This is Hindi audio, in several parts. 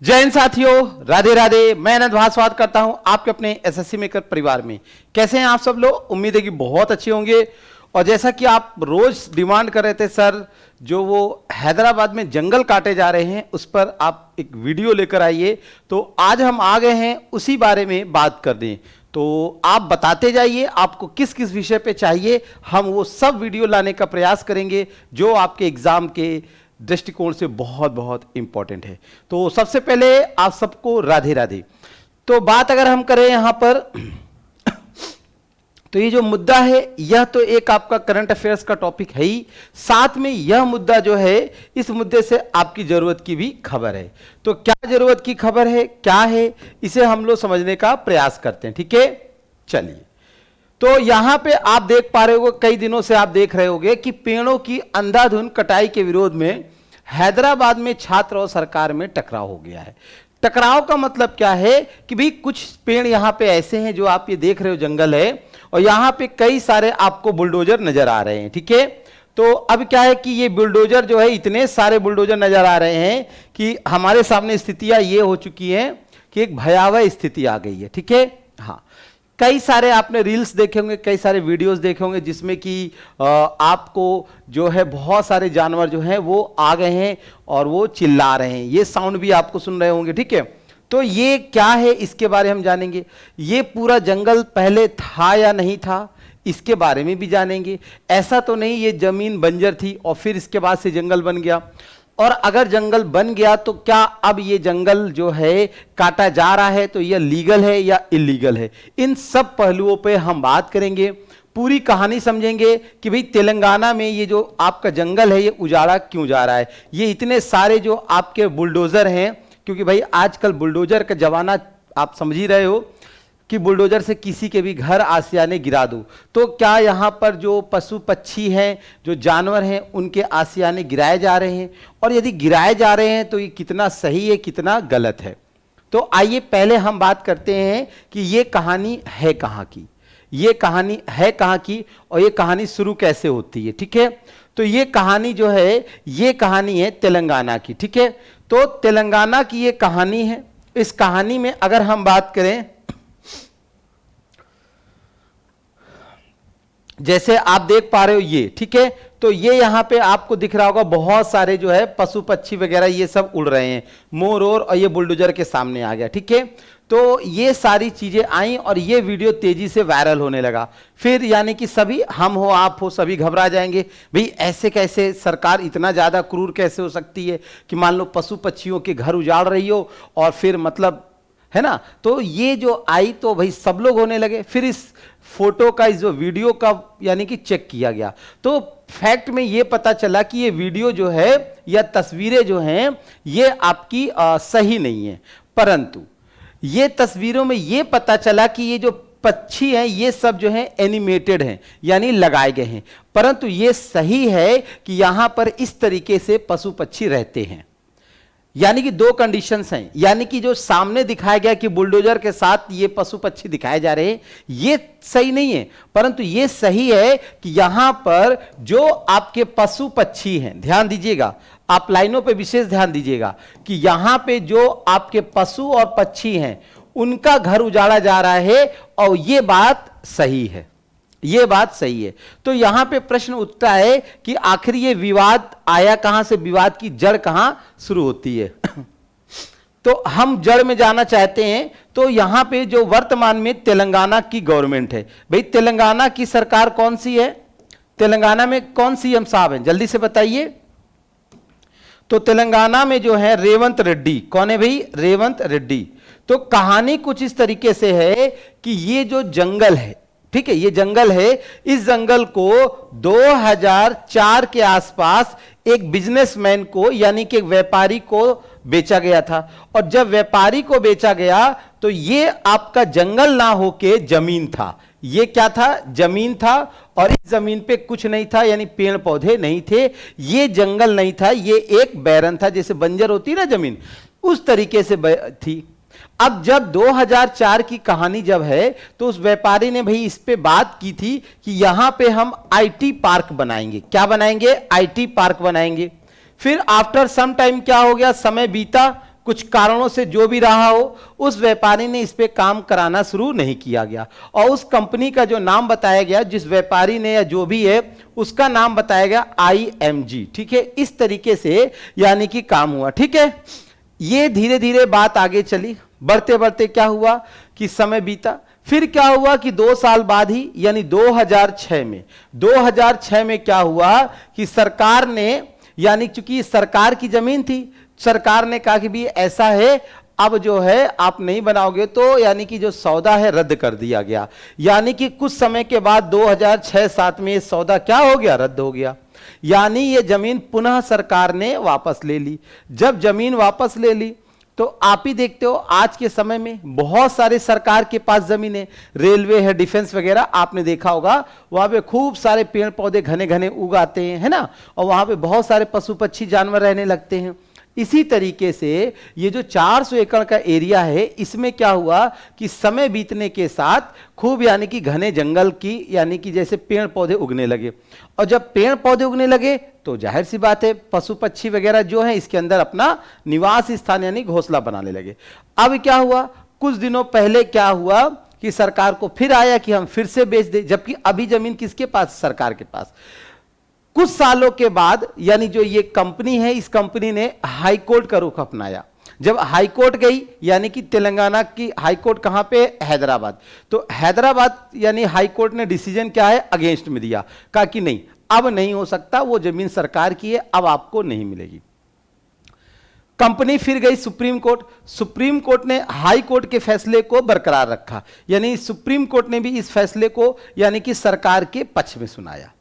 जय हिंद साथियों, राधे राधे। मैं अनंत भास स्वागत करता हूं आपके अपने एसएससी मेकर परिवार में। कैसे हैं आप सब लोग? उम्मीद है कि बहुत अच्छे होंगे। और जैसा कि आप रोज डिमांड कर रहे थे सर, जो वो हैदराबाद में जंगल काटे जा रहे हैं उस पर आप एक वीडियो लेकर आइए, तो आज हम आ गए हैं उसी बारे में बात कर दें। तो आप बताते जाइए आपको किस किस विषय पे चाहिए, हम वो सब वीडियो लाने का प्रयास करेंगे जो आपके एग्जाम के दृष्टिकोण से बहुत बहुत इंपॉर्टेंट है। तो सबसे पहले आप सबको राधे राधे। तो बात अगर हम करें यहां पर तो ये जो मुद्दा है यह तो एक आपका करंट अफेयर्स का टॉपिक है ही, साथ में यह मुद्दा जो है इस मुद्दे से आपकी जरूरत की भी खबर है। तो क्या जरूरत की खबर है, क्या है, इसे हम लोग समझने का प्रयास करते हैं। ठीक है, चलिए। तो यहां पे आप देख पा रहे हो, कई दिनों से आप देख रहे होंगे कि पेड़ों की अंधाधुंध कटाई के विरोध में हैदराबाद में छात्र और सरकार में टकराव हो गया है। टकराव का मतलब क्या है कि भाई कुछ पेड़ यहां पे ऐसे हैं जो आप ये देख रहे हो जंगल है, और यहां पे कई सारे आपको बुलडोजर नजर आ रहे हैं। ठीक है, तो अब क्या है कि ये बुलडोजर जो है, इतने सारे बुलडोजर नजर आ रहे हैं कि हमारे सामने स्थितियां ये हो चुकी हैं कि एक भयावह स्थिति आ गई है। ठीक है, हाँ, कई सारे आपने रील्स देखे होंगे, कई सारे वीडियोस देखे होंगे जिसमें कि आपको जो है बहुत सारे जानवर जो हैं वो आ गए हैं और वो चिल्ला रहे हैं, ये साउंड भी आपको सुन रहे होंगे। ठीक है, तो ये क्या है इसके बारे में हम जानेंगे। ये पूरा जंगल पहले था या नहीं था इसके बारे में भी जानेंगे। ऐसा तो नहीं ये जमीन बंजर थी और फिर इसके बाद से जंगल बन गया, और अगर जंगल बन गया तो क्या अब ये जंगल जो है काटा जा रहा है तो यह लीगल है या इलीगल है। इन सब पहलुओं पे हम बात करेंगे, पूरी कहानी समझेंगे कि भाई तेलंगाना में ये जो आपका जंगल है ये उजाड़ा क्यों जा रहा है। ये इतने सारे जो आपके बुलडोजर हैं, क्योंकि भाई आजकल बुलडोजर का जमाना आप समझ ही रहे हो कि बुलडोजर से किसी के भी घर आसियाने गिरा दो, तो क्या यहाँ पर जो पशु पक्षी हैं, जो जानवर हैं, उनके आसियाने गिराए जा रहे हैं, और यदि गिराए जा रहे हैं तो ये कितना सही है कितना गलत है। तो आइए पहले हम बात करते हैं कि ये कहानी है कहाँ की, ये कहानी है कहाँ की और ये कहानी शुरू कैसे होती है। ठीक है, तो ये कहानी जो है ये कहानी है तेलंगाना की। ठीक है, तो तेलंगाना की ये कहानी है। इस कहानी में अगर हम बात करें, जैसे आप देख पा रहे हो ये, ठीक है, तो ये यहां पे आपको दिख रहा होगा बहुत सारे जो है पशु पक्षी वगैरह ये सब उड़ रहे हैं, मोर और ये बुलडोजर के सामने आ गया। ठीक है, तो ये सारी चीजें आई और ये वीडियो तेजी से वायरल होने लगा। फिर यानी कि सभी, हम हो आप हो, सभी घबरा जाएंगे, भाई ऐसे कैसे, सरकार इतना ज्यादा क्रूर कैसे हो सकती है कि मान लो पशु पक्षियों के घर उजाड़ रही हो और फिर मतलब, है ना। तो ये जो आई तो भाई सब लोग होने लगे। फिर इस फोटो का, इस जो वीडियो का यानी कि चेक किया गया, तो फैक्ट में ये पता चला कि ये वीडियो जो है या तस्वीरें जो हैं ये आपकी सही नहीं है। परंतु ये तस्वीरों में ये पता चला कि ये जो पक्षी हैं ये सब जो हैं एनिमेटेड हैं, यानी लगाए गए हैं। परंतु ये सही है कि यहां पर इस तरीके से पशु पक्षी रहते हैं, यानी कि दो कंडीशंस हैं। यानी कि जो सामने दिखाया गया कि बुलडोजर के साथ ये पशु पक्षी दिखाए जा रहे हैं ये सही नहीं है, परंतु ये सही है कि यहां पर जो आपके पशु पक्षी हैं, ध्यान दीजिएगा, आप लाइनों पे विशेष ध्यान दीजिएगा कि यहां पे जो आपके पशु और पक्षी हैं उनका घर उजाड़ा जा रहा है, और ये बात सही है, ये बात सही है। तो यहां पे प्रश्न उठता है कि आखिर ये विवाद आया कहां से, विवाद की जड़ कहां शुरू होती है। तो हम जड़ में जाना चाहते हैं। तो यहां पे जो वर्तमान में तेलंगाना की गवर्नमेंट है, भाई तेलंगाना की सरकार कौन सी है, तेलंगाना में कौन सी हम साहब हैं, जल्दी से बताइए। तो तेलंगाना में जो है रेवंत रेड्डी, कौन है भाई, रेवंत रेड्डी। तो कहानी कुछ इस तरीके से है कि ये जो जंगल है, ठीक है, ये जंगल है, इस जंगल को 2004 के आसपास एक बिजनेसमैन को, यानी कि एक व्यापारी को बेचा गया था। और जब व्यापारी को बेचा गया तो ये आपका जंगल ना होके जमीन था। ये क्या था, जमीन था, और इस जमीन पे कुछ नहीं था, यानी पेड़ पौधे नहीं थे, ये जंगल नहीं था, ये एक बैरन था, जैसे बंजर होती ना जमीन, उस तरीके से थी। अब जब 2004 की कहानी जब है तो उस व्यापारी ने भाई इस पे बात की थी कि यहां पे हम आईटी पार्क बनाएंगे। क्या बनाएंगे, आईटी पार्क बनाएंगे। फिर आफ्टर सम टाइम क्या हो गया, समय बीता कुछ कारणों से जो भी रहा हो, उस व्यापारी ने इस पे काम कराना शुरू नहीं किया गया और उस कंपनी का जो नाम बताया गया, जिस व्यापारी ने या जो भी है उसका नाम बताया गया IMG। ठीक है, इस तरीके से यानी कि काम हुआ। ठीक है, ये धीरे धीरे बात आगे चली, बढ़ते बढ़ते क्या हुआ कि समय बीता। फिर क्या हुआ कि 2 साल बाद ही यानी 2006 में क्या हुआ कि सरकार ने, यानी चूंकि सरकार की जमीन थी, सरकार ने कहा कि भी ऐसा है, अब जो है आप नहीं बनाओगे तो यानी कि जो सौदा है रद्द कर दिया गया। यानी कि कुछ समय के बाद 2006-07 में ये सौदा क्या हो गया, रद्द हो गया। यानी ये जमीन पुनः सरकार ने वापस ले ली। जब जमीन वापस ले ली तो आप ही देखते हो आज के समय में बहुत सारे सरकार के पास जमीन है, रेलवे है, डिफेंस वगैरह, आपने देखा होगा वहां पे खूब सारे पेड़ पौधे घने घने उगाते हैं, है ना, और वहां पे बहुत सारे पशु पक्षी जानवर रहने लगते हैं। इसी तरीके से ये जो 400 एकड़ का एरिया है, इसमें क्या हुआ कि समय बीतने के साथ खूब यानी कि घने जंगल की यानी कि जैसे पेड़ पौधे उगने लगे, और जब पेड़ पौधे उगने लगे तो जाहिर सी बात है पशु पक्षी वगैरह जो है इसके अंदर अपना निवास स्थान यानी घोंसला बनाने लगे। अब क्या हुआ, कुछ दिनों पहले क्या हुआ कि सरकार को फिर आया कि हम फिर से बेच दें, जबकि अभी जमीन किसके पास, सरकार के पास। कुछ सालों के बाद यानी जो ये कंपनी है, इस कंपनी ने हाई कोर्ट का रुख अपनाया। जब हाई कोर्ट गई, यानी कि तेलंगाना की हाई कोर्ट कहां पे, हैदराबाद, तो हैदराबाद यानी हाई कोर्ट ने डिसीजन क्या है, अगेंस्ट में दिया, कहा कि नहीं अब नहीं हो सकता, वो जमीन सरकार की है, अब आपको नहीं मिलेगी। कंपनी फिर गई सुप्रीम कोर्ट, सुप्रीम कोर्ट ने हाई कोर्ट के फैसले को बरकरार रखा, यानी सुप्रीम कोर्ट ने भी इस फैसले को यानी कि सरकार के पक्ष में सुनाया।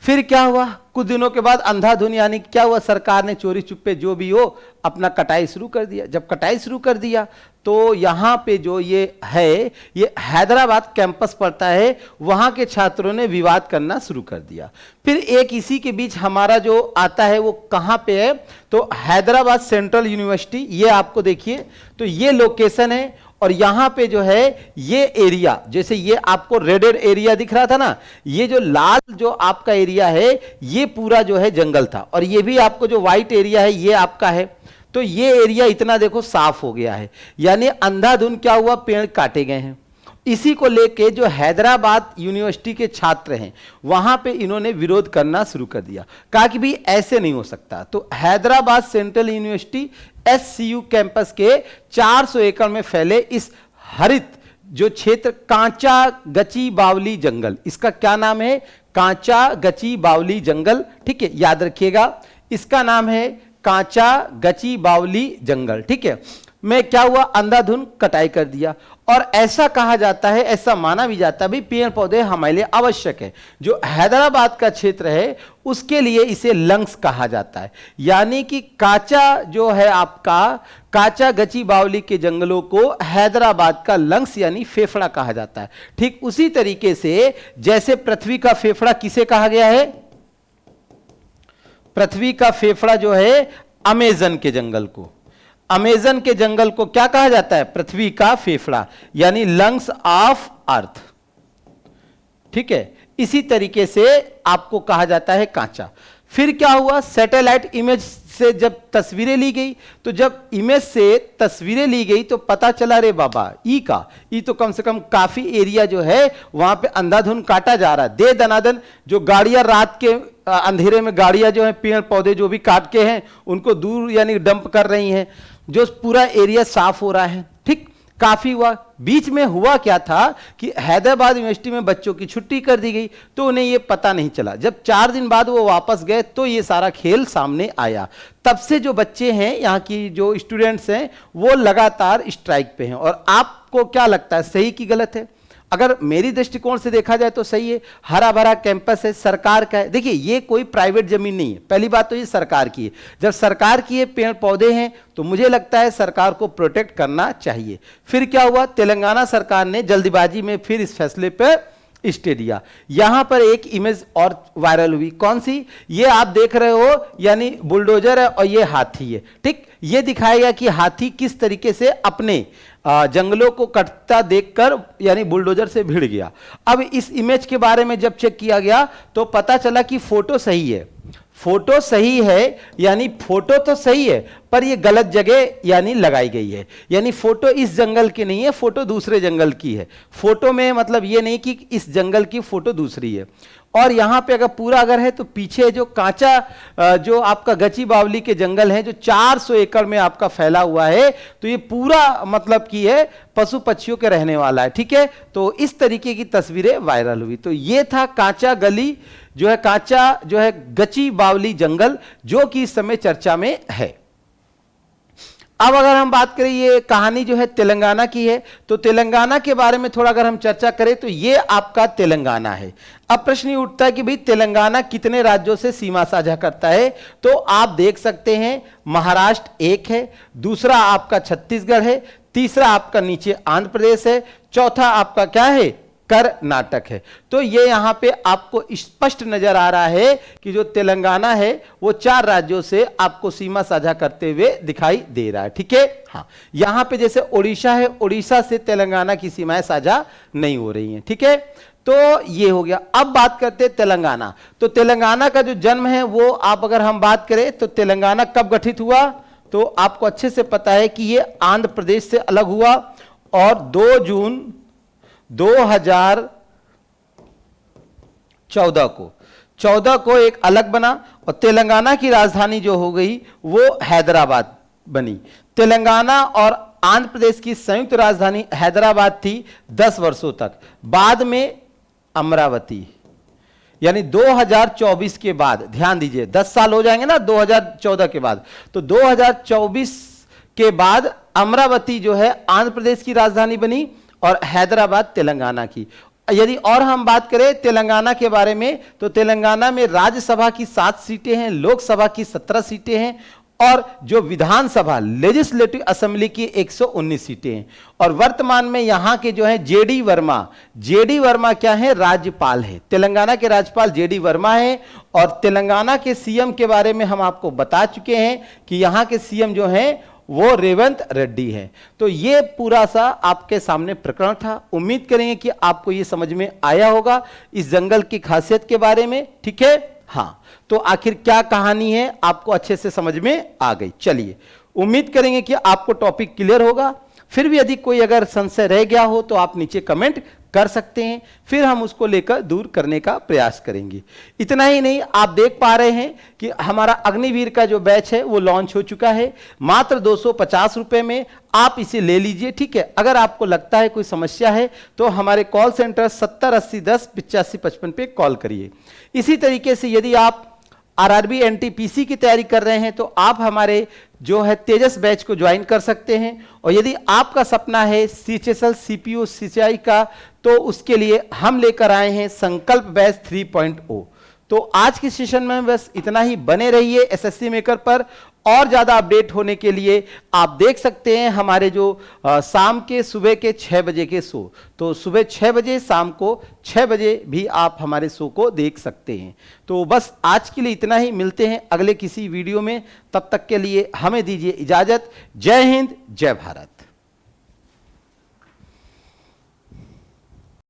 फिर क्या हुआ, कुछ दिनों के बाद अंधाधुन यानी क्या हुआ, सरकार ने चोरी चुप्पे जो भी हो अपना कटाई शुरू कर दिया। जब कटाई शुरू कर दिया तो यहां पे जो ये है, ये हैदराबाद कैंपस पड़ता है, वहां के छात्रों ने विवाद करना शुरू कर दिया। फिर एक इसी के बीच हमारा जो आता है वो कहां पे है, तो हैदराबाद सेंट्रल यूनिवर्सिटी, ये आपको देखिए तो ये लोकेशन है, और यहां पे जो है ये एरिया, जैसे ये आपको रेडेड एरिया दिख रहा था ना, ये जो लाल जो आपका एरिया है ये पूरा जो है जंगल था, और ये भी आपको जो व्हाइट एरिया है ये आपका है। तो ये एरिया इतना देखो साफ हो गया है, यानी अंधाधुन क्या हुआ, पेड़ काटे गए हैं। इसी को लेके जो हैदराबाद यूनिवर्सिटी के छात्र हैं वहां पे इन्होंने विरोध करना शुरू कर दिया, कहा कि भी ऐसे नहीं हो सकता। तो Hyderabad central university SCU campus के 400 एकड़ में फैले इस हरित जो क्षेत्र कांचा गची बावली जंगल, इसका क्या नाम है, कांचा गची बावली जंगल। ठीक है, याद रखिएगा इसका नाम है कांचा गची बावली जंगल। ठीक है, में क्या हुआ, अंधाधुन कटाई कर दिया, और ऐसा कहा जाता है, ऐसा माना भी जाता है भी पेड़ पौधे हमारे लिए आवश्यक है। जो हैदराबाद का क्षेत्र है उसके लिए इसे लंग्स कहा जाता है, यानी कि कांचा जो है आपका कांचा गची बावली के जंगलों को हैदराबाद का लंग्स यानी फेफड़ा कहा जाता है। ठीक उसी तरीके से जैसे पृथ्वी का फेफड़ा किसे कहा गया है, पृथ्वी का फेफड़ा जो है अमेजन के जंगल को, अमेजन के जंगल को क्या कहा जाता है, पृथ्वी का फेफड़ा यानी लंग्स ऑफ अर्थ। ठीक है, इसी तरीके से आपको कहा जाता है कांचा। फिर क्या हुआ, सैटेलाइट इमेज से जब तस्वीरें ली गई, तो जब इमेज से तस्वीरें ली गई तो पता चला रे बाबा ई तो कम से कम काफी एरिया जो है वहां पे अंधाधुन काटा जा रहा है। दे दनादन जो गाड़ियां रात के अंधेरे में गाड़ियां जो है पेड़ पौधे जो भी काट के हैं उनको दूर यानी डंप कर रही हैं, जो पूरा एरिया साफ हो रहा है। ठीक, काफी हुआ। बीच में हुआ क्या था कि हैदराबाद यूनिवर्सिटी में बच्चों की छुट्टी कर दी गई, तो उन्हें यह पता नहीं चला। जब 4 दिन बाद वो वापस गए तो ये सारा खेल सामने आया। तब से जो बच्चे हैं, यहाँ की जो स्टूडेंट्स हैं, वो लगातार स्ट्राइक पे हैं। और आपको क्या लगता है, सही की गलत है? अगर मेरी दृष्टिकोण से देखा जाए तो सही है, हरा भरा कैंपस है, सरकार का है। देखिए ये कोई प्राइवेट जमीन नहीं है, पहली बात तो ये सरकार की है। जब सरकार की है, पेड़ पौधे हैं, तो मुझे लगता है सरकार को प्रोटेक्ट करना चाहिए। फिर क्या हुआ, तेलंगाना सरकार ने जल्दबाजी में फिर इस फैसले पर स्टे दिया। यहां पर एक इमेज और वायरल हुई, कौन सी, ये आप देख रहे हो, यानी बुलडोजर है और ये हाथी है। ठीक, ये दिखाया गया कि हाथी किस तरीके से अपने जंगलों को कटता देखकर यानी बुलडोजर से भिड़ गया। अब इस इमेज के बारे में जब चेक किया गया तो पता चला कि फोटो सही है, फोटो सही है, यानी फोटो तो सही है पर ये गलत जगह यानी लगाई गई है, यानी फोटो इस जंगल की नहीं है, फोटो दूसरे जंगल की है। फोटो में मतलब ये नहीं कि इस जंगल की फोटो दूसरी है। और यहां पे अगर पूरा अगर है तो पीछे जो कांचा जो आपका गची बावली के जंगल है जो 400 एकड़ में आपका फैला हुआ है, तो ये पूरा मतलब की है पशु पक्षियों के रहने वाला है। ठीक है, तो इस तरीके की तस्वीरें वायरल हुई। तो ये था कांचा गली जो है, कांचा जो है गची बावली जंगल, जो कि इस समय चर्चा में है। अब अगर हम बात करें, ये कहानी जो है तेलंगाना की है, तो तेलंगाना के बारे में थोड़ा अगर हम चर्चा करें तो ये आपका तेलंगाना है। अब प्रश्न ये उठता है कि भाई तेलंगाना कितने राज्यों से सीमा साझा करता है, तो आप देख सकते हैं महाराष्ट्र एक है, दूसरा आपका छत्तीसगढ़ है, तीसरा आपका नीचे आंध्र प्रदेश है, चौथा आपका क्या है, कर्नाटक है। तो ये यहां पे आपको स्पष्ट नजर आ रहा है कि जो तेलंगाना है वो 4 राज्यों से आपको सीमा साझा करते हुए दिखाई दे रहा है। ठीक है, हाँ, यहां पे जैसे ओडिशा है, ओडिशा से तेलंगाना की सीमाएं साझा नहीं हो रही हैं। ठीक है, तो ये हो गया। अब बात करते हैं तेलंगाना। तो तेलंगाना का जो जन्म है वो आप अगर हम बात करें तो तेलंगाना कब गठित हुआ, तो आपको अच्छे से पता है कि ये आंध्र प्रदेश से अलग हुआ और 2 जून 2014 को एक अलग बना और तेलंगाना की राजधानी जो हो गई वो हैदराबाद बनी। तेलंगाना और आंध्र प्रदेश की संयुक्त राजधानी हैदराबाद थी 10 वर्षों तक, बाद में अमरावती, यानी 2024 के बाद, ध्यान दीजिए 10 साल हो जाएंगे ना 2014 के बाद, तो 2024 के बाद अमरावती जो है आंध्र प्रदेश की राजधानी बनी और हैदराबाद तेलंगाना की। यदि और हम बात करें तेलंगाना के बारे में, तो तेलंगाना में राज्यसभा की 7 सीटें हैं, लोकसभा की 17 सीटें हैं और जो विधानसभा लेजिस्लेटिव असेंबली की 119 सीटें हैं। और वर्तमान में यहां के जो है जेडी वर्मा क्या है, राज्यपाल है। तेलंगाना के राज्यपाल जेडी वर्मा है। और तेलंगाना के सीएम के बारे में हम आपको बता चुके हैं कि यहां के सीएम जो हैं वो रेवंत रेड्डी है। तो ये पूरा सा आपके सामने प्रकरण था। उम्मीद करेंगे कि आपको ये समझ में आया होगा इस जंगल की खासियत के बारे में। ठीक है, हाँ, तो आखिर क्या कहानी है आपको अच्छे से समझ में आ गई। चलिए, उम्मीद करेंगे कि आपको टॉपिक क्लियर होगा। फिर भी यदि कोई अगर संशय रह गया हो तो आप नीचे कमेंट कर सकते हैं, फिर हम उसको लेकर दूर करने का प्रयास करेंगे। इतना ही नहीं, आप देख पा रहे हैं कि हमारा अग्निवीर का जो बैच है वो लॉन्च हो चुका है मात्र 250 रुपए में। आप इसे ले लीजिए। ठीक है, अगर आपको लगता है कोई समस्या है तो हमारे कॉल सेंटर 70 80 10 85 55 पे कॉल करिए। इसी तरीके से यदि आप आरआरबी एनटीपीसी की तैयारी कर रहे हैं तो आप हमारे जो है तेजस बैच को ज्वाइन कर सकते हैं। और यदि आपका सपना है सीएचएसएल सीपीयू सीएचआई का, तो उसके लिए हम लेकर आए हैं संकल्प बैच 3.0। तो आज के सेशन में बस इतना ही। बने रहिए एसएससी मेकर पर। और ज्यादा अपडेट होने के लिए आप देख सकते हैं हमारे जो शाम के सुबह के 6 बजे के शो, तो सुबह 6 बजे, शाम को 6 बजे भी आप हमारे शो को देख सकते हैं। तो बस आज के लिए इतना ही। मिलते हैं अगले किसी वीडियो में, तब तक के लिए हमें दीजिए इजाजत। जय हिंद, जय भारत।